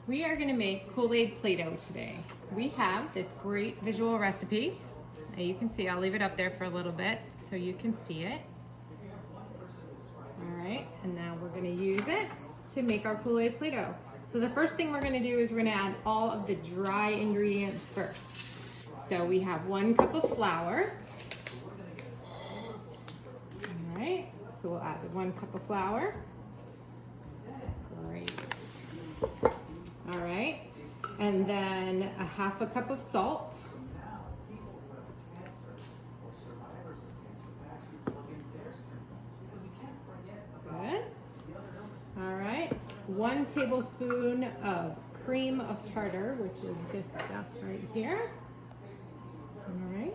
We are going to make Kool-Aid Play-Doh today. We have this great visual recipe. You can see, I'll leave it up there for a little bit so you can see it. All right, and now we're going to use it to make our Kool-Aid Play-Doh. So the first thing we're going to do is we're going to add all of the dry ingredients first. So we have 1 cup of flour. All right, so we'll add the 1 cup of flour. Great. All right, and then a 1/2 cup of salt. Good. All right, 1 tablespoon of cream of tartar, which is this stuff right here. All right.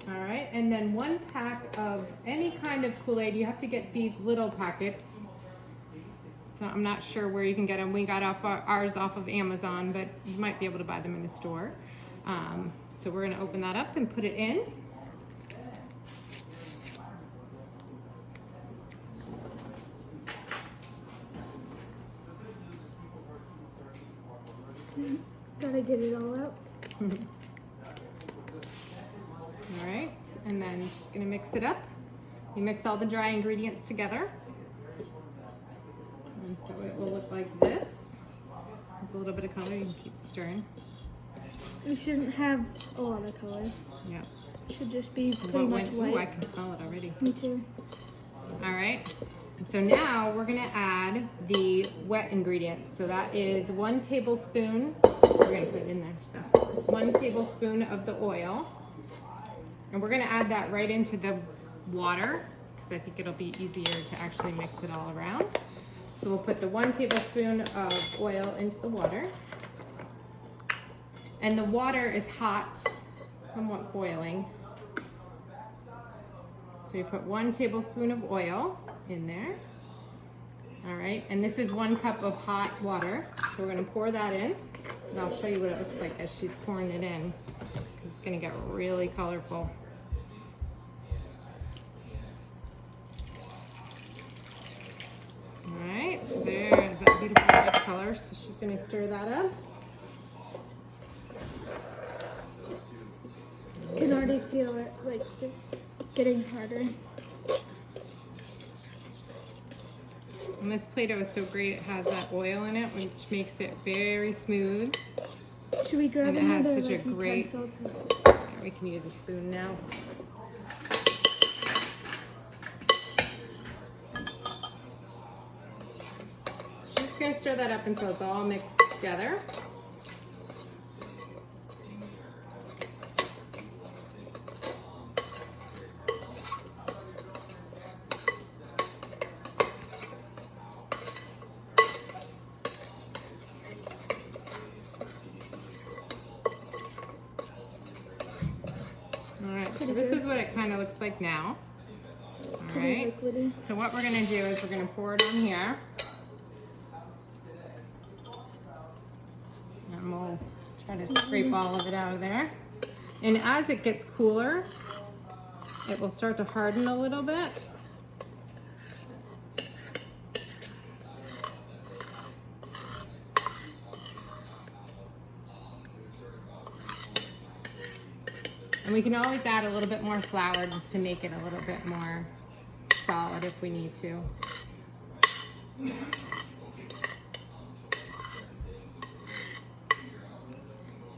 All right, and then 1 pack of any kind of Kool-Aid. You have to get these little packets. So I'm not sure where you can get them. We got ours off of Amazon, but you might be able to buy them in the store. So we're gonna open that up and put it in. Gotta get it all out. All right, and then just gonna mix it up. You mix all the dry ingredients together. And so it will look like this. It's a little bit of color, you can keep stirring. It shouldn't have a lot of color. Yeah. It should just be pretty much white. Ooh, I can smell it already. Me too. All right, so now we're gonna add the wet ingredients. So that is 1 tablespoon, we're gonna put it in there. So 1 tablespoon of the oil. And we're gonna add that right into the water because I think it'll be easier to actually mix it all around. So we'll put the 1 tablespoon of oil into the water. And the water is hot, somewhat boiling. So you put 1 tablespoon of oil in there. All right, and this is 1 cup of hot water. So we're gonna pour that in, and I'll show you what it looks like as she's pouring it in. It's gonna get really colorful. All right, so there's that beautiful red color. So she's gonna stir that up. I can already feel it, like, getting harder. And this Play-Doh is so great. It has that oil in it, which makes it very smooth. Should we grab And it has another such a great, utensil we can use a spoon now. Just gonna stir that up until it's all mixed together. All right, so this is what it kind of looks like now. All right, liquidy. so what we're gonna do is we're gonna pour it on here. And we'll try to scrape all of it out of there. And as it gets cooler, it will start to harden a little bit. And we can always add a little bit more flour just to make it a little bit more solid if we need to.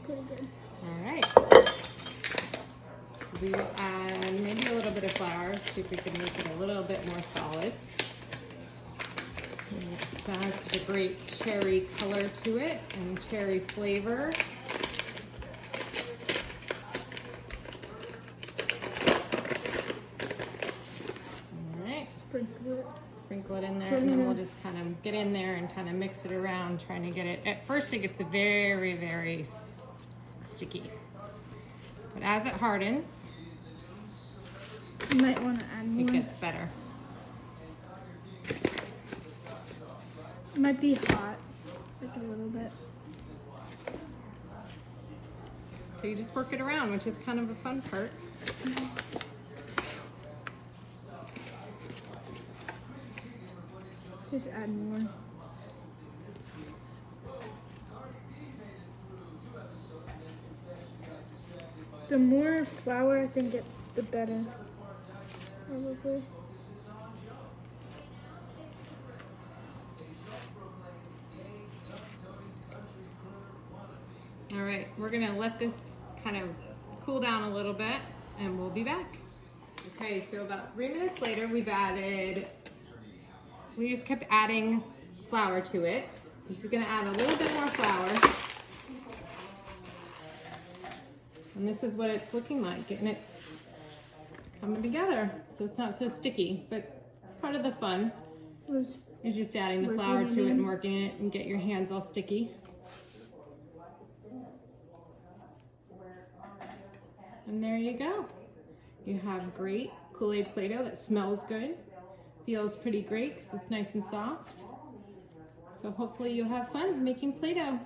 Pretty good. All right. So we will add maybe a little bit of flour, see if we can make it a little bit more solid. And it has a great cherry color to it and cherry flavor. Sprinkle it in there, and then we'll just kind of get in there and kind of mix it around, trying to get it. At first it gets very, very sticky. But as it hardens, You might want to add more. it gets better. It might be hot, like a little bit. So you just work it around, which is kind of a fun part. Just add more. The more flour I think the better. Probably. All right, we're gonna let this kind of cool down a little bit and we'll be back. Okay, so about 3 minutes later, we just kept adding flour to it. So she's gonna add a little bit more flour. And this is what it's looking like, and it's coming together. So it's not so sticky, but part of the fun is just adding the flour to it and working it and get your hands all sticky. And there you go. You have great Kool-Aid Play-Doh that smells good, feels pretty great because it's nice and soft. So hopefully you'll have fun making Play-Doh.